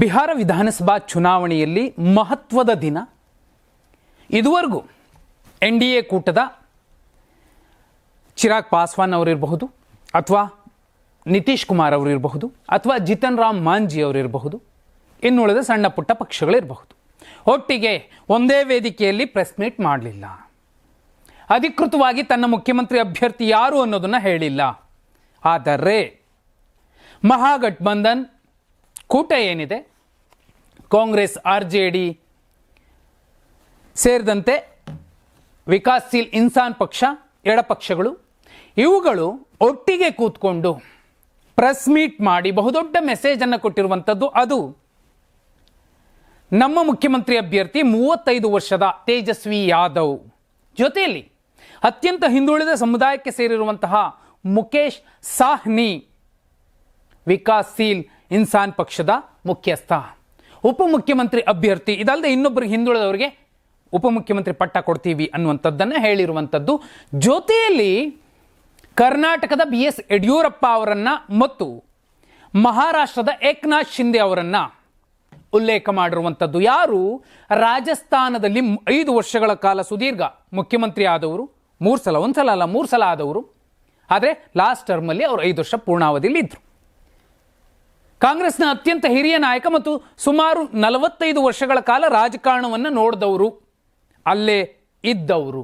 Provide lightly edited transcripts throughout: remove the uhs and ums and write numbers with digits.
ಬಿಹಾರ ವಿಧಾನಸಭಾ ಚುನಾವಣೆಯಲ್ಲಿ ಮಹತ್ವದ ದಿನ. ಇದುವರೆಗೂ NDA ಕೂಟದ ಚಿರಾಗ್ ಪಾಸ್ವಾನ್ ಅವರಿರಬಹುದು, ಅಥವಾ ನಿತೀಶ್ ಕುಮಾರ್ ಅವರಿರಬಹುದು, ಅಥವಾ ಜಿತನ್ ರಾಮ್ ಮಾಂಜಿ ಅವರಿರಬಹುದು, ಇನ್ನುಳಿದ ಸಣ್ಣ ಪುಟ್ಟ ಪಕ್ಷಗಳಿರಬಹುದು, ಒಟ್ಟಿಗೆ ಒಂದೇ ವೇದಿಕೆಯಲ್ಲಿ ಪ್ರೆಸ್ ಮೀಟ್ ಮಾಡಲಿಲ್ಲ. ಅಧಿಕೃತವಾಗಿ ತನ್ನ ಮುಖ್ಯಮಂತ್ರಿ ಅಭ್ಯರ್ಥಿ ಯಾರು ಅನ್ನೋದನ್ನು ಹೇಳಿಲ್ಲ. ಆದರೆ ಮಹಾಗಠಬಂಧನ್ ಕೂಟ ಏನಿದೆ, ಕಾಂಗ್ರೆಸ್, RJD ಸೇರಿದಂತೆ ವಿಕಾಸ್ಶೀಲ್ ಇನ್ಸಾನ್ ಪಕ್ಷ, ಎಡಪಕ್ಷಗಳು, ಇವುಗಳು ಒಟ್ಟಿಗೆ ಕೂತ್ಕೊಂಡು ಪ್ರೆಸ್ ಮೀಟ್ ಮಾಡಿ ಬಹುದೊಡ್ಡ ಮೆಸೇಜನ್ನು ಕೊಟ್ಟಿರುವಂಥದ್ದು. ಅದು ನಮ್ಮ ಮುಖ್ಯಮಂತ್ರಿ ಅಭ್ಯರ್ಥಿ 35 ವರ್ಷದ ತೇಜಸ್ವಿ ಯಾದವ್ ಜೊತೆಯಲ್ಲಿ ಅತ್ಯಂತ ಹಿಂದುಳಿದ ಸಮುದಾಯಕ್ಕೆ ಸೇರಿರುವಂತಹ ಮುಕೇಶ್ ಸಾಹ್ನಿ, ವಿಕಾಸ್ಶೀಲ್ ಇನ್ಸಾನ್ ಪಕ್ಷದ ಮುಖ್ಯಸ್ಥ, ಉಪಮುಖ್ಯಮಂತ್ರಿ ಅಭ್ಯರ್ಥಿ. ಇದಲ್ಲದೆ ಇನ್ನೊಬ್ಬರಿಗೆ ಹಿಂದುಳಿದವರಿಗೆ ಉಪಮುಖ್ಯಮಂತ್ರಿ ಪಟ್ಟ ಕೊಡ್ತೀವಿ ಅನ್ನುವಂಥದ್ದನ್ನು ಹೇಳಿರುವಂಥದ್ದು. ಜೊತೆಯಲ್ಲಿ ಕರ್ನಾಟಕದ BS ಯಡಿಯೂರಪ್ಪ ಅವರನ್ನು ಮತ್ತು ಮಹಾರಾಷ್ಟ್ರದ ಏಕನಾಥ್ ಶಿಂದೆ ಅವರನ್ನು ಉಲ್ಲೇಖ ಮಾಡಿರುವಂಥದ್ದು. ಯಾರು ರಾಜಸ್ಥಾನದಲ್ಲಿ 5 ವರ್ಷಗಳ ಕಾಲ ಸುದೀರ್ಘ ಮುಖ್ಯಮಂತ್ರಿ ಆದವರು, 3 ಸಲ, ಒಂದ್ಸಲ ಅಲ್ಲ 3 ಸಲ ಆದವರು. ಆದರೆ ಲಾಸ್ಟ್ ಟರ್ಮಲ್ಲಿ ಅವರು 5 ವರ್ಷ ಪೂರ್ಣಾವಧಿಯಲ್ಲಿ ಇದ್ದರು. ಕಾಂಗ್ರೆಸ್ನ ಅತ್ಯಂತ ಹಿರಿಯ ನಾಯಕ ಮತ್ತು ಸುಮಾರು 45 ವರ್ಷಗಳ ಕಾಲ ರಾಜಕಾರಣವನ್ನು ನೋಡಿದವರು, ಅಲ್ಲೇ ಇದ್ದವರು.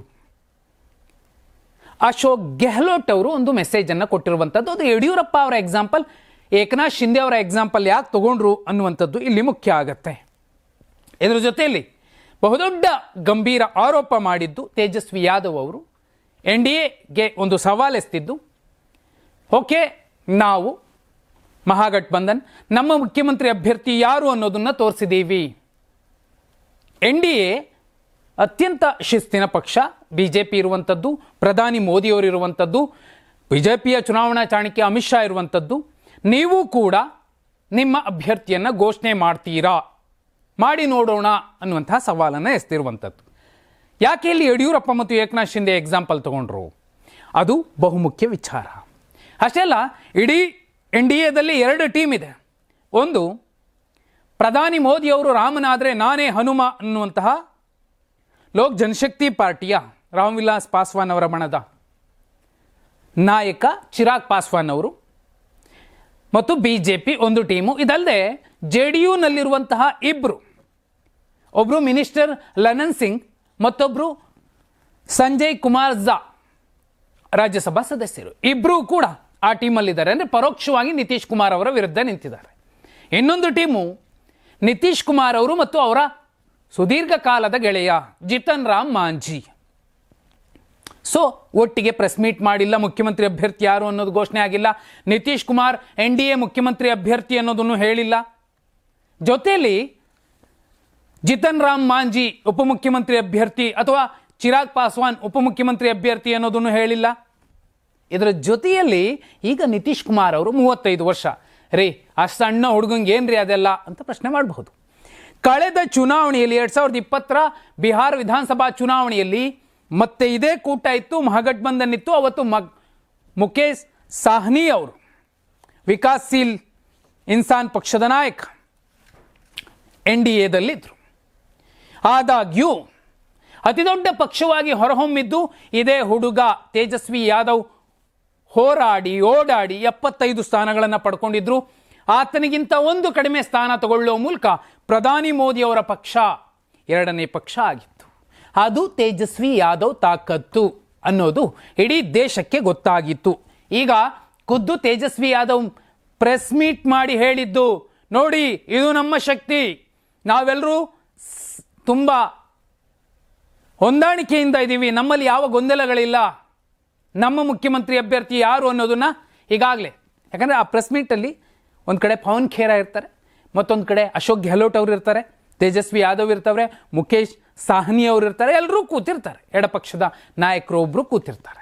ಅಶೋಕ್ ಗೆಹ್ಲೋಟ್ ಅವರು ಒಂದು ಮೆಸೇಜನ್ನು ಕೊಟ್ಟಿರುವಂಥದ್ದು. ಅದು ಯಡಿಯೂರಪ್ಪ ಅವರ ಎಕ್ಸಾಂಪಲ್, ಏಕನಾಥ್ ಶಿಂದೆ ಅವರ ಎಕ್ಸಾಂಪಲ್ ಯಾಕೆ ತಗೊಂಡ್ರು ಅನ್ನುವಂಥದ್ದು ಇಲ್ಲಿ ಮುಖ್ಯ ಆಗತ್ತೆ. ಇದರ ಜೊತೆಯಲ್ಲಿ ಬಹುದೊಡ್ಡ ಗಂಭೀರ ಆರೋಪ ಮಾಡಿದ್ದು ತೇಜಸ್ವಿ ಯಾದವ್ ಅವರು. NDAಗೆ ಒಂದು ಸವಾಲೆಸ್ತಿದ್ದು, ಓಕೆ, ನಾವು ಮಹಾಗಠಬಂಧನ್ ನಮ್ಮ ಮುಖ್ಯಮಂತ್ರಿ ಅಭ್ಯರ್ಥಿ ಯಾರು ಅನ್ನೋದನ್ನು ತೋರಿಸಿದ್ದೀವಿ. NDA ಅತ್ಯಂತ ಶಿಸ್ತಿನ ಪಕ್ಷ, BJP ಇರುವಂಥದ್ದು, ಪ್ರಧಾನಿ ಮೋದಿಯವರು ಇರುವಂಥದ್ದು, BJPಯ ಚುನಾವಣಾ ಚಾಣಕ್ಯ ಅಮಿತ್ ಶಾ ಇರುವಂಥದ್ದು. ನೀವು ಕೂಡ ನಿಮ್ಮ ಅಭ್ಯರ್ಥಿಯನ್ನು ಘೋಷಣೆ ಮಾಡ್ತೀರಾ, ಮಾಡಿ ನೋಡೋಣ ಅನ್ನುವಂತಹ ಸವಾಲನ್ನು ಎಸ್ತಿರುವಂಥದ್ದು. ಯಾಕೆ ಇಲ್ಲಿ ಯಡಿಯೂರಪ್ಪ ಮತ್ತು ಏಕನಾಥ್ ಶಿಂದೆ ಎಕ್ಸಾಂಪಲ್ ತಗೊಂಡ್ರು? ಅದು ಬಹುಮುಖ್ಯ ವಿಚಾರ. ಅಷ್ಟೇ ಅಲ್ಲ, ಇಡೀ NDAದಲ್ಲಿ 2 ಟೀಮ್ ಇದೆ. ಒಂದು, ಪ್ರಧಾನಿ ಮೋದಿಯವರು ರಾಮನಾದರೆ ನಾನೇ ಹನುಮ ಅನ್ನುವಂತಹ ಲೋಕ್ ಜನಶಕ್ತಿ ಪಾರ್ಟಿಯ ರಾಮ್ ವಿಲಾಸ್ ಪಾಸ್ವಾನ್ ಅವರ ಬಣದ ನಾಯಕ ಚಿರಾಗ್ ಪಾಸ್ವಾನ್ ಅವರು, ಮತ್ತು BJP ಒಂದು ಟೀಮು. ಇದಲ್ಲದೆ JDUನಲ್ಲಿರುವಂತಹ ಇಬ್ಬರು, ಒಬ್ಬರು ಮಿನಿಸ್ಟರ್ ಲನನ್ ಸಿಂಗ್, ಮತ್ತೊಬ್ಬರು ಸಂಜಯ್ ಕುಮಾರ್ ಝಾ, ರಾಜ್ಯಸಭಾ ಸದಸ್ಯರು. ಇಬ್ಬರೂ ಕೂಡ ಆ ಟೀಮಲ್ಲಿದ್ದಾರೆ. ಅಂದರೆ ಪರೋಕ್ಷವಾಗಿ ನಿತೀಶ್ ಕುಮಾರ್ ಅವರ ವಿರುದ್ಧ ನಿಂತಿದ್ದಾರೆ. ಇನ್ನೊಂದು ಟೀಮು ನಿತೀಶ್ ಕುಮಾರ್ ಅವರು ಮತ್ತು ಅವರ ಸುದೀರ್ಘ ಕಾಲದ ಗೆಳೆಯ ಜಿತನ್ ರಾಮ್ ಮಾಂಜಿ. ಸೊ ಒಟ್ಟಿಗೆ ಪ್ರೆಸ್ ಮೀಟ್ ಮಾಡಿಲ್ಲ, ಮುಖ್ಯಮಂತ್ರಿ ಅಭ್ಯರ್ಥಿ ಯಾರು ಅನ್ನೋದು ಘೋಷಣೆ ಆಗಿಲ್ಲ. ನಿತೀಶ್ ಕುಮಾರ್ NDA ಮುಖ್ಯಮಂತ್ರಿ ಅಭ್ಯರ್ಥಿ ಅನ್ನೋದನ್ನು ಹೇಳಿಲ್ಲ. ಜೊತೆಯಲ್ಲಿ ಜಿತನ್ ರಾಮ್ ಮಾಂಜಿ ಉಪಮುಖ್ಯಮಂತ್ರಿ ಅಭ್ಯರ್ಥಿ ಅಥವಾ ಚಿರಾಗ್ ಪಾಸ್ವಾನ್ ಉಪಮುಖ್ಯಮಂತ್ರಿ ಅಭ್ಯರ್ಥಿ ಅನ್ನೋದನ್ನು ಹೇಳಿಲ್ಲ. ಇದರ ಜೊತೆಯಲ್ಲಿ ಈಗ ನಿತೀಶ್ ಕುಮಾರ್ ಅವರು 35 ವರ್ಷ ರೀ, ಅಷ್ಟು ಸಣ್ಣ ಹುಡುಗಂಗೆ ಏನ್ರಿ ಅದೆಲ್ಲ ಅಂತ ಪ್ರಶ್ನೆ ಮಾಡಬಹುದು. ಕಳೆದ ಚುನಾವಣೆಯಲ್ಲಿ 2020ರ ಬಿಹಾರ ವಿಧಾನಸಭಾ ಚುನಾವಣೆಯಲ್ಲಿ ಮತ್ತೆ ಇದೇ ಕೂಟ ಇತ್ತು, ಮಹಾಗಠಬಂಧನ್ ಇತ್ತು. ಅವತ್ತು ಮುಕೇಶ್ ಸಾಹ್ನಿ ಅವರು ವಿಕಾಸ್ಶೀಲ್ ಇನ್ಸಾನ್ ಪಕ್ಷದ ನಾಯಕ NDAದಲ್ಲಿದ್ದರು. ಆದಾಗ್ಯೂ ಅತಿ ದೊಡ್ಡ ಪಕ್ಷವಾಗಿ ಹೊರಹೊಮ್ಮಿದ್ದು ಇದೇ ಹುಡುಗ ತೇಜಸ್ವಿ ಯಾದವ್. ಹೋರಾಡಿ ಓಡಾಡಿ 75 ಸ್ಥಾನಗಳನ್ನು ಪಡ್ಕೊಂಡಿದ್ರು. ಆತನಿಗಿಂತ ಒಂದು ಕಡಿಮೆ ಸ್ಥಾನ ತಗೊಳ್ಳುವ ಮೂಲಕ ಪ್ರಧಾನಿ ಮೋದಿ ಅವರ ಪಕ್ಷ 2ನೇ ಪಕ್ಷ ಆಗಿತ್ತು. ಅದು ತೇಜಸ್ವಿ ಯಾದವ್ ತಾಕತ್ತು ಅನ್ನೋದು ಇಡೀ ದೇಶಕ್ಕೆ ಗೊತ್ತಾಗಿತ್ತು. ಈಗ ಖುದ್ದು ತೇಜಸ್ವಿ ಯಾದವ್ ಪ್ರೆಸ್ ಮೀಟ್ ಮಾಡಿ ಹೇಳಿದ್ದು, ನೋಡಿ ಇದು ನಮ್ಮ ಶಕ್ತಿ, ನಾವೆಲ್ಲರೂ ತುಂಬ ಹೊಂದಾಣಿಕೆಯಿಂದ ಇದ್ದೀವಿ, ನಮ್ಮಲ್ಲಿ ಯಾವ ಗೊಂದಲಗಳಿಲ್ಲ, ನಮ್ಮ ಮುಖ್ಯಮಂತ್ರಿ ಅಭ್ಯರ್ಥಿ ಯಾರು ಅನ್ನೋದನ್ನು ಈಗಾಗಲೇ. ಯಾಕಂದರೆ ಆ ಪ್ರೆಸ್ ಮೀಟಲ್ಲಿ ಒಂದು ಕಡೆ ಪವನ್ ಖೇರಾ ಇರ್ತಾರೆ, ಮತ್ತೊಂದು ಕಡೆ ಅಶೋಕ್ ಗೆಹ್ಲೋಟ್ ಅವರು ಇರ್ತಾರೆ, ತೇಜಸ್ವಿ ಯಾದವ್ ಇರ್ತವ್ರೆ, ಮುಕೇಶ್ ಸಾಹ್ನಿ ಅವರು ಇರ್ತಾರೆ, ಎಲ್ಲರೂ ಕೂತಿರ್ತಾರೆ, ಎಡಪಕ್ಷದ ನಾಯಕರು ಒಬ್ಬರು ಕೂತಿರ್ತಾರೆ.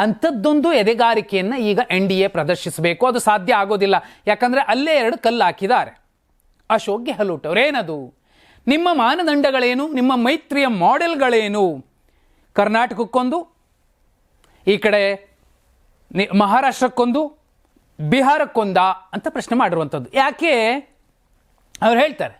ಅಂಥದ್ದೊಂದು ಎದೆಗಾರಿಕೆಯನ್ನು ಈಗ NDA ಪ್ರದರ್ಶಿಸಬೇಕು. ಅದು ಸಾಧ್ಯ ಆಗೋದಿಲ್ಲ, ಯಾಕಂದರೆ ಅಲ್ಲೇ 2 ಕಲ್ಲು ಹಾಕಿದ್ದಾರೆ. ಅಶೋಕ್ ಗೆಹ್ಲೋಟ್ ಅವರೇನದು, ನಿಮ್ಮ ಮಾನದಂಡಗಳೇನು, ನಿಮ್ಮ ಮೈತ್ರಿಯ ಮಾಡೆಲ್ಗಳೇನು, ಕರ್ನಾಟಕಕ್ಕೊಂದು, ಈ ಕಡೆ ಮಹಾರಾಷ್ಟ್ರಕ್ಕೊಂದು, ಬಿಹಾರಕ್ಕೊಂದ ಅಂತ ಪ್ರಶ್ನೆ ಮಾಡಿರುವಂಥದ್ದು. ಯಾಕೆ ಅವ್ರು ಹೇಳ್ತಾರೆ,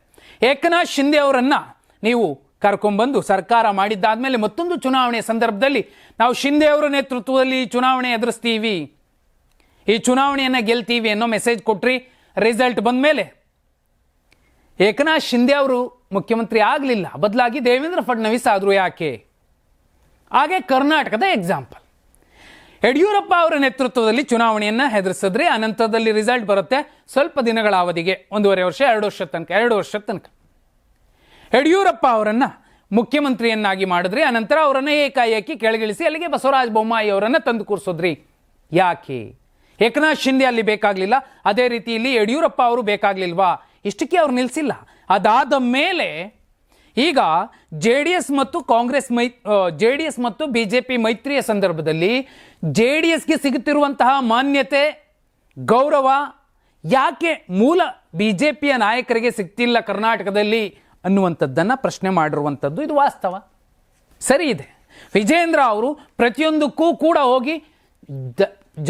ಏಕನಾಥ್ ಶಿಂದೆ ಅವರನ್ನು ನೀವು ಕರ್ಕೊಂಡ್ಬಂದು ಸರ್ಕಾರ ಮಾಡಿದ್ದಾದಮೇಲೆ ಮತ್ತೊಂದು ಚುನಾವಣೆಯ ಸಂದರ್ಭದಲ್ಲಿ ನಾವು ಶಿಂದೆ ಅವರ ನೇತೃತ್ವದಲ್ಲಿ ಚುನಾವಣೆ ಎದುರಿಸ್ತೀವಿ, ಈ ಚುನಾವಣೆಯನ್ನು ಗೆಲ್ತೀವಿ ಅನ್ನೋ ಮೆಸೇಜ್ ಕೊಟ್ರಿ. ರಿಸಲ್ಟ್ ಬಂದ ಮೇಲೆ ಏಕನಾಥ್ ಶಿಂದೆ ಅವರು ಮುಖ್ಯಮಂತ್ರಿ ಆಗಲಿಲ್ಲ, ಬದಲಾಗಿ ದೇವೇಂದ್ರ ಫಡ್ನವೀಸ್ ಆದರು. ಯಾಕೆ? ಹಾಗೆ ಕರ್ನಾಟಕದ ಎಕ್ಸಾಂಪಲ್, ಯಡಿಯೂರಪ್ಪ ಅವರ ನೇತೃತ್ವದಲ್ಲಿ ಚುನಾವಣೆಯನ್ನು ಹೆದರಿಸಿದ್ರೆ ಅನಂತರದಲ್ಲಿ ರಿಸಲ್ಟ್ ಬರುತ್ತೆ ಸ್ವಲ್ಪ ದಿನಗಳ ಅವಧಿಗೆ, 1.5 ವರ್ಷ 2 ವರ್ಷದ ತನಕ ಯಡಿಯೂರಪ್ಪ ಅವರನ್ನು ಮುಖ್ಯಮಂತ್ರಿಯನ್ನಾಗಿ ಮಾಡಿದ್ರಿ. ಅನಂತರ ಅವರನ್ನು ಏಕಾಏಕಿ ಕೆಳಗಿಳಿಸಿ ಅಲ್ಲಿಗೆ ಬಸವರಾಜ ಬೊಮ್ಮಾಯಿ ಅವರನ್ನು ತಂದು ಕೂರಿಸಿದ್ರಿ. ಯಾಕೆ? ಏಕನಾಥ್ ಶಿಂದೆ ಅಲ್ಲಿ ಬೇಕಾಗಲಿಲ್ಲ, ಅದೇ ರೀತಿ ಇಲ್ಲಿ ಯಡಿಯೂರಪ್ಪ ಅವರು ಬೇಕಾಗಲಿಲ್ವಾ? ಇಷ್ಟಕ್ಕೆ ಅವ್ರು ನಿಲ್ಲಿಸಿಲ್ಲ. ಅದಾದ ಮೇಲೆ ಈಗ JDS ಮತ್ತು ಕಾಂಗ್ರೆಸ್ JDS ಮತ್ತು BJP ಮೈತ್ರಿಯ ಸಂದರ್ಭದಲ್ಲಿ JDSಗೆ ಸಿಗುತ್ತಿರುವಂತಹ ಮಾನ್ಯತೆ, ಗೌರವ ಯಾಕೆ ಮೂಲ BJPಯ ನಾಯಕರಿಗೆ ಸಿಗ್ತಿಲ್ಲ ಕರ್ನಾಟಕದಲ್ಲಿ ಅನ್ನುವಂಥದ್ದನ್ನು ಪ್ರಶ್ನೆ ಮಾಡಿರುವಂಥದ್ದು ಇದು ವಾಸ್ತವ. ಸರಿ ಇದೆ, ವಿಜೇಂದ್ರ ಅವರು ಪ್ರತಿಯೊಂದಕ್ಕೂ ಕೂಡ ಹೋಗಿ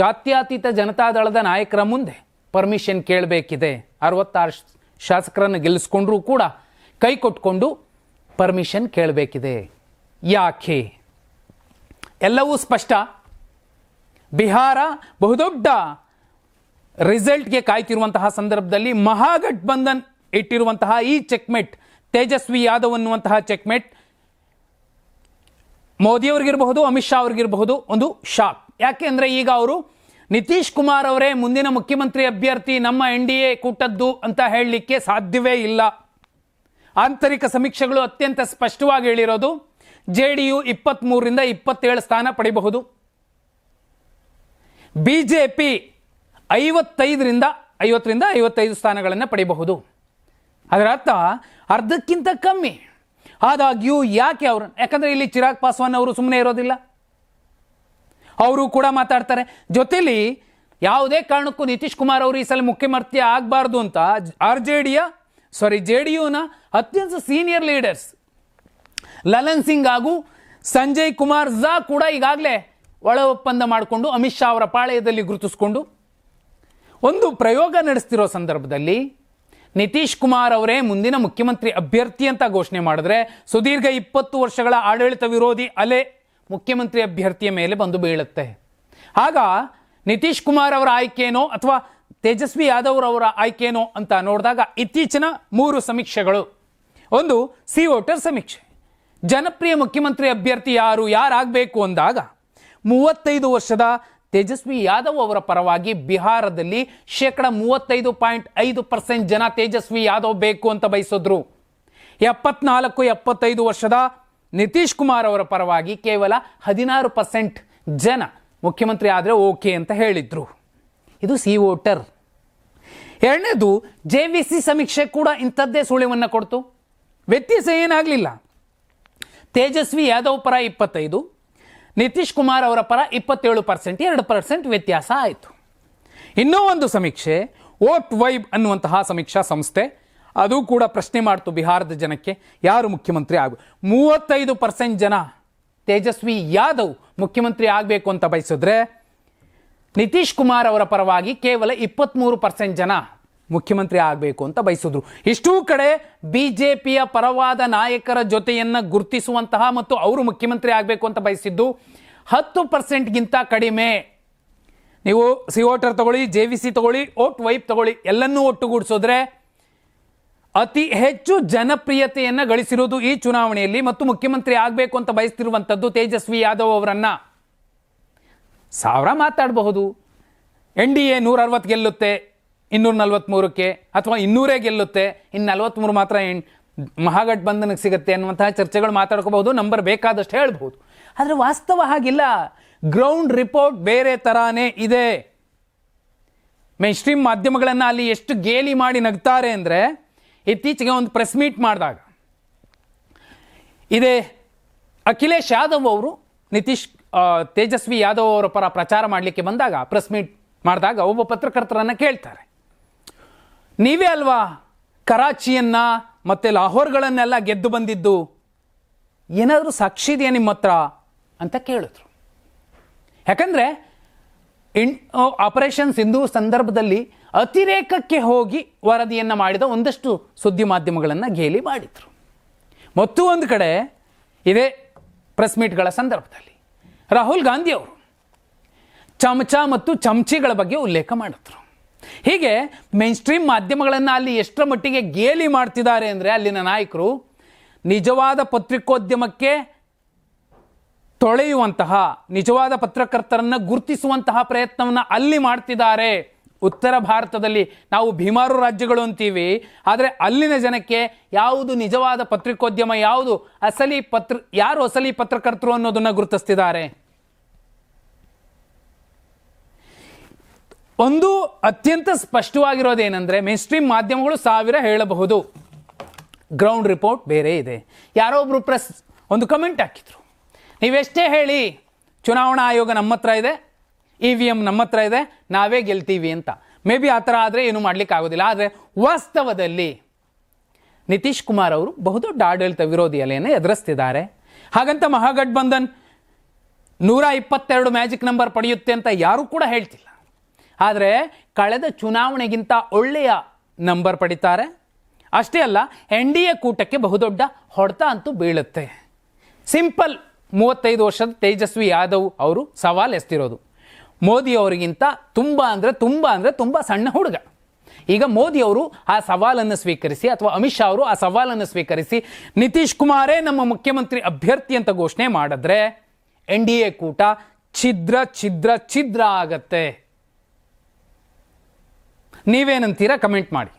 ಜಾತ್ಯತೀತ ಜನತಾದಳದ ನಾಯಕರ ಮುಂದೆ ಪರ್ಮಿಷನ್ ಕೇಳಬೇಕಿದೆ. 66 ಶಾಸಕರನ್ನು ಗೆಲ್ಲಿಸ್ಕೊಂಡ್ರೂ ಕೂಡ ಕೈ ಕೊಟ್ಕೊಂಡು ಪರ್ಮಿಷನ್ ಕೇಳಬೇಕಿದೆ. ಯಾಕೆ? ಎಲ್ಲವೂ ಸ್ಪಷ್ಟ. ಬಿಹಾರ ಬಹುದೊಡ್ಡ ರಿಸಲ್ಟ್ಗೆ ಕಾಯ್ತಿರುವಂತಹ ಸಂದರ್ಭದಲ್ಲಿ ಮಹಾಗಠಬಂಧನ್ ಇಟ್ಟಿರುವಂತಹ ಈ ಚೆಕ್ಮೇಟ್, ತೇಜಸ್ವಿ ಯಾದವ್ ಅನ್ನುವಂತಹ ಚೆಕ್ಮೇಟ್ ಮೋದಿಯವ್ರಿಗಿರಬಹುದು, ಅಮಿತ್ ಶಾ ಅವ್ರಿಗಿರಬಹುದು ಒಂದು ಶಾಕ್. ಯಾಕೆ ಅಂದರೆ ಈಗ ಅವರು ನಿತೀಶ್ ಕುಮಾರ್ ಅವರೇ ಮುಂದಿನ ಮುಖ್ಯಮಂತ್ರಿ ಅಭ್ಯರ್ಥಿ ನಮ್ಮ NDA ಕೂಟದ್ದು ಅಂತ ಹೇಳಲಿಕ್ಕೆ ಸಾಧ್ಯವೇ ಇಲ್ಲ. ಆಂತರಿಕ ಸಮೀಕ್ಷೆಗಳು ಅತ್ಯಂತ ಸ್ಪಷ್ಟವಾಗಿ ಹೇಳಿರೋದು JDU 23ರಿಂದ 27 ಸ್ಥಾನ ಪಡೆಯಬಹುದು, BJP 50ರಿಂದ 55 ಸ್ಥಾನಗಳನ್ನು ಪಡೆಯಬಹುದು. ಅದರ ಅರ್ಥ ಅರ್ಧಕ್ಕಿಂತ ಕಮ್ಮಿ. ಆದಾಗ್ಯೂ ಯಾಕೆ ಅವರು? ಯಾಕಂದರೆ ಇಲ್ಲಿ ಚಿರಾಗ್ ಪಾಸ್ವಾನ್ ಅವರು ಸುಮ್ಮನೆ ಇರೋದಿಲ್ಲ, ಅವರು ಕೂಡ ಮಾತಾಡ್ತಾರೆ. ಜೊತೆಲಿ ಯಾವುದೇ ಕಾರಣಕ್ಕೂ ನಿತೀಶ್ ಕುಮಾರ್ ಅವರು ಈ ಸಲ ಮುಖ್ಯಮಂತ್ರಿ ಆಗಬಾರ್ದು ಅಂತ JDUನ ಅತ್ಯಂತ ಸೀನಿಯರ್ ಲೀಡರ್ಸ್ ಲಲನ್ ಸಿಂಗ್ ಹಾಗೂ ಸಂಜಯ್ ಕುಮಾರ್ ಝಾ ಕೂಡ ಈಗಾಗಲೇ ಒಳ ಒಪ್ಪಂದ ಮಾಡಿಕೊಂಡು ಅಮಿತ್ ಶಾ ಅವರ ಪಾಳೆಯದಲ್ಲಿ ಗುರುತಿಸಿಕೊಂಡು ಒಂದು ಪ್ರಯೋಗ ನಡೆಸ್ತಿರೋ ಸಂದರ್ಭದಲ್ಲಿ ನಿತೀಶ್ ಕುಮಾರ್ ಅವರೇ ಮುಂದಿನ ಮುಖ್ಯಮಂತ್ರಿ ಅಭ್ಯರ್ಥಿ ಅಂತ ಘೋಷಣೆ ಮಾಡಿದ್ರೆ ಸುದೀರ್ಘ 20 ವರ್ಷಗಳ ಆಡಳಿತ ವಿರೋಧಿ ಅಲೆ ಮುಖ್ಯಮಂತ್ರಿ ಅಭ್ಯರ್ಥಿಯ ಮೇಲೆ ಬಂದು ಬೀಳುತ್ತೆ. ಆಗ ನಿತೀಶ್ ಕುಮಾರ್ ಅವರ ಆಯ್ಕೆನೋ ಅಥವಾ ತೇಜಸ್ವಿ ಯಾದವ್ ಅವರ ಆಯ್ಕೆನೋ ಅಂತ ನೋಡಿದಾಗ ಇತ್ತೀಚಿನ 3 ಸಮೀಕ್ಷೆಗಳು, ಒಂದು ಸಿ ವೋಟರ್ ಸಮೀಕ್ಷೆ, ಜನಪ್ರಿಯ ಮುಖ್ಯಮಂತ್ರಿ ಅಭ್ಯರ್ಥಿ ಯಾರಾಗಬೇಕು ಅಂದಾಗ 35 ವರ್ಷದ ತೇಜಸ್ವಿ ಯಾದವ್ ಅವರ ಪರವಾಗಿ ಬಿಹಾರದಲ್ಲಿ 35.5% ಜನ ತೇಜಸ್ವಿ ಯಾದವ್ ಬೇಕು ಅಂತ ಬಯಸಿದ್ರು. 74-75 ವರ್ಷದ ನಿತೀಶ್ ಕುಮಾರ್ ಅವರ ಪರವಾಗಿ ಕೇವಲ 16% ಜನ ಮುಖ್ಯಮಂತ್ರಿ ಆದರೆ ಓಕೆ ಅಂತ ಹೇಳಿದ್ರು. ಇದು ಸಿ ವೋಟರ್. ಎರಡನೇದು JVC ಸಮೀಕ್ಷೆ ಕೂಡ ಇಂಥದ್ದೇ ಸುಳಿವನ್ನು ಕೊಡ್ತು. ವ್ಯತ್ಯಾಸ ಏನಾಗಲಿಲ್ಲ, ತೇಜಸ್ವಿ ಯಾದವ್ ಪರ 25, ನಿತೀಶ್ ಕುಮಾರ್ ಅವರ ಪರ 27%, 2% ವ್ಯತ್ಯಾಸ ಆಯಿತು. ಇನ್ನೂ ಒಂದು ಸಮೀಕ್ಷೆ ವೋಟ್ ವೈಬ್ ಅನ್ನುವಂತಹ ಸಮೀಕ್ಷಾ ಸಂಸ್ಥೆ, ಅದು ಕೂಡ ಪ್ರಶ್ನೆ ಮಾಡ್ತು ಬಿಹಾರದ ಜನಕ್ಕೆ ಯಾರು ಮುಖ್ಯಮಂತ್ರಿ 35% ಜನ ತೇಜಸ್ವಿ ಯಾದವ್ ಮುಖ್ಯಮಂತ್ರಿ ಆಗಬೇಕು ಅಂತ ಬಯಸಿದ್ರೆ ನಿತೀಶ್ ಕುಮಾರ್ ಅವರ ಪರವಾಗಿ ಕೇವಲ 23% ಜನ ಮುಖ್ಯಮಂತ್ರಿ ಆಗಬೇಕು ಅಂತ ಬಯಸಿದ್ರು. ಇಷ್ಟೂ ಕಡೆ BJPಯ ಪರವಾದ ನಾಯಕರ ಜೊತೆಯನ್ನು ಗುರುತಿಸುವಂತಹ ಮತ್ತು ಅವರು ಮುಖ್ಯಮಂತ್ರಿ ಆಗಬೇಕು ಅಂತ ಬಯಸಿದ್ದು 10%ಗಿಂತ ಕಡಿಮೆ. ನೀವು ಸಿ ವೋಟರ್ ತಗೊಳ್ಳಿ, JVC ತಗೊಳ್ಳಿ, ವೋಟ್ ವೈಪ್ ತಗೊಳ್ಳಿ, ಎಲ್ಲನ್ನೂ ಒಟ್ಟುಗೂಡಿಸಿದ್ರೆ ಅತಿ ಹೆಚ್ಚು ಜನಪ್ರಿಯತೆಯನ್ನು ಗಳಿಸಿರುವುದು ಈ ಚುನಾವಣೆಯಲ್ಲಿ ಮತ್ತು ಮುಖ್ಯಮಂತ್ರಿ ಆಗಬೇಕು ಅಂತ ಬಯಸ್ತಿರುವಂಥದ್ದು ತೇಜಸ್ವಿ ಯಾದವ್ ಅವರನ್ನ. 1000 ಮಾತಾಡಬಹುದು, NDA 160 ಗೆಲ್ಲುತ್ತೆ 243ಕ್ಕೆ, ಅಥವಾ 200 ಗೆಲ್ಲುತ್ತೆ, ಇನ್ನು 43 ಮಾತ್ರ ಮಹಾಗಠಬಂಧನಕ್ಕೆ ಸಿಗುತ್ತೆ ಅನ್ನುವಂತಹ ಚರ್ಚೆಗಳು ಮಾತಾಡ್ಕೋಬಹುದು, ನಂಬರ್ ಬೇಕಾದಷ್ಟು ಹೇಳ್ಬಹುದು. ಆದರೆ ವಾಸ್ತವ ಹಾಗಿಲ್ಲ. ಗ್ರೌಂಡ್ ರಿಪೋರ್ಟ್ ಬೇರೆ ತರಾನೇ ಇದೆ. ಮೇನ್ ಸ್ಟ್ರೀಮ್ ಮಾಧ್ಯಮಗಳನ್ನು ಅಲ್ಲಿ ಎಷ್ಟು ಗೇಲಿ ಮಾಡಿ ನಗ್ತಾರೆ ಅಂದರೆ, ಇತ್ತೀಚೆಗೆ ಒಂದು ಪ್ರೆಸ್ ಮೀಟ್ ಮಾಡಿದಾಗ ಇದೇ ಅಖಿಲೇಶ್ ಯಾದವ್ ಅವರು ತೇಜಸ್ವಿ ಯಾದವ್ ಅವರ ಪರ ಪ್ರಚಾರ ಮಾಡಲಿಕ್ಕೆ ಬಂದಾಗ ಪ್ರೆಸ್ ಮೀಟ್ ಮಾಡಿದಾಗ ಒಬ್ಬ ಪತ್ರಕರ್ತರನ್ನು ಕೇಳ್ತಾರೆ, ನೀವೇ ಅಲ್ವಾ ಕರಾಚಿಯನ್ನ ಮತ್ತೆ ಲಾಹೋರ್ಗಳನ್ನೆಲ್ಲ ಗೆದ್ದು ಬಂದಿದ್ದು, ಏನಾದರೂ ಸಾಕ್ಷಿ ಇದೆಯಾ ನಿಮ್ಮ ಹತ್ರ ಅಂತ ಕೇಳಿದ್ರು. ಯಾಕಂದರೆ ಆಪರೇಷನ್ ಸಿಂಧು ಸಂದರ್ಭದಲ್ಲಿ ಅತಿರೇಕಕ್ಕೆ ಹೋಗಿ ವರದಿಯನ್ನು ಮಾಡಿದ ಒಂದಷ್ಟು ಸುದ್ದಿ ಮಾಧ್ಯಮಗಳನ್ನು ಗೇಲಿ ಮಾಡಿದರು. ಮತ್ತು ಒಂದು ಕಡೆ ಇದೇ ಪ್ರೆಸ್ ಮೀಟ್ಗಳ ಸಂದರ್ಭದಲ್ಲಿ ರಾಹುಲ್ ಗಾಂಧಿ ಅವರು ಚಮಚ ಮತ್ತು ಚಮಚಿಗಳ ಬಗ್ಗೆ ಉಲ್ಲೇಖ ಮಾಡಿದ್ರು. ಹೀಗೆ ಮೇನ್ ಸ್ಟ್ರೀಮ್ ಮಾಧ್ಯಮಗಳನ್ನು ಅಲ್ಲಿ ಎಷ್ಟರ ಮಟ್ಟಿಗೆ ಗೇಲಿ ಮಾಡ್ತಿದ್ದಾರೆ ಅಂದರೆ ಅಲ್ಲಿನ ನಾಯಕರು ನಿಜವಾದ ಪತ್ರಿಕೋದ್ಯಮಕ್ಕೆ ತೊಳೆಯುವಂತಹ, ನಿಜವಾದ ಪತ್ರಕರ್ತರನ್ನು ಗುರುತಿಸುವಂತಹ ಪ್ರಯತ್ನವನ್ನು ಅಲ್ಲಿ ಮಾಡ್ತಿದ್ದಾರೆ. ಉತ್ತರ ಭಾರತದಲ್ಲಿ ನಾವು ಭೀಮಾರು ರಾಜ್ಯಗಳು ಅಂತೀವಿ, ಆದರೆ ಅಲ್ಲಿನ ಜನಕ್ಕೆ ಯಾವುದು ನಿಜವಾದ ಪತ್ರಿಕೋದ್ಯಮ, ಯಾವುದು ಯಾರು ಅಸಲಿ ಪತ್ರಕರ್ತರು ಅನ್ನೋದನ್ನು ಗುರುತಿಸ್ತಿದ್ದಾರೆ. ಒಂದು ಅತ್ಯಂತ ಸ್ಪಷ್ಟವಾಗಿರೋದೇನೆಂದರೆ ಮೇನ್ ಸ್ಟ್ರೀಮ್ ಮಾಧ್ಯಮಗಳು 1000 ಹೇಳಬಹುದು, ಗ್ರೌಂಡ್ ರಿಪೋರ್ಟ್ ಬೇರೆ ಇದೆ. ಯಾರೋ ಒಬ್ರು ಪ್ರೆಸ್ ಒಂದು ಕಮೆಂಟ್ ಹಾಕಿದ್ರು, ನೀವೆಷ್ಟೇ ಹೇಳಿ ಚುನಾವಣಾ ಆಯೋಗ ನಮ್ಮ ಹತ್ರ ಇದೆ, EVM ನಮ್ಮ ಹತ್ರ ಇದೆ, ನಾವೇ ಗೆಲ್ತೀವಿ ಅಂತ. ಮೇ ಬಿ ಆ ಥರ ಆದರೆ ಏನು ಮಾಡಲಿಕ್ಕೆ ಆಗೋದಿಲ್ಲ. ಆದರೆ ವಾಸ್ತವದಲ್ಲಿ ನಿತೀಶ್ ಕುಮಾರ್ ಅವರು ಬಹುದೊಡ್ಡ ಆಡಳಿತ ವಿರೋಧಿ ಅಲೆಯನ್ನು ಎದುರಿಸ್ತಿದ್ದಾರೆ. ಹಾಗಂತ ಮಹಾಗಠಬಂಧನ್ 122 ಮ್ಯಾಜಿಕ್ ನಂಬರ್ ಪಡೆಯುತ್ತೆ ಅಂತ ಯಾರೂ ಕೂಡ ಹೇಳ್ತಿಲ್ಲ. ಆದರೆ ಕಳೆದ ಚುನಾವಣೆಗಿಂತ ಒಳ್ಳೆಯ ನಂಬರ್ ಪಡಿತಾರೆ. ಅಷ್ಟೇ ಅಲ್ಲ, NDA ಕೂಟಕ್ಕೆ ಬಹುದೊಡ್ಡ ಹೊಡೆತ ಅಂತೂ ಬೀಳುತ್ತೆ. ಸಿಂಪಲ್ 35 ವರ್ಷದ ತೇಜಸ್ವಿ ಯಾದವ್ ಅವರು ಸವಾಲು ಎಸ್ತಿರೋದು ಮೋದಿ ಅವರಿಗಿಂತ ತುಂಬ ಸಣ್ಣ ಹುಡುಗ. ಈಗ ಮೋದಿ ಅವರು ಆ ಸವಾಲನ್ನು ಸ್ವೀಕರಿಸಿ, ಅಥವಾ ಅಮಿತ್ ಶಾ ಅವರು ಆ ಸವಾಲನ್ನು ಸ್ವೀಕರಿಸಿ ನಿತೀಶ್ ಕುಮಾರೇ ನಮ್ಮ ಮುಖ್ಯಮಂತ್ರಿ ಅಭ್ಯರ್ಥಿ ಅಂತ ಘೋಷಣೆ ಮಾಡಿದ್ರೆ NDA ಕೂಟ ಛಿದ್ರ ಆಗತ್ತೆ. ನೀವೇನಂತೀರಾ? ಕಮೆಂಟ್ ಮಾಡಿ.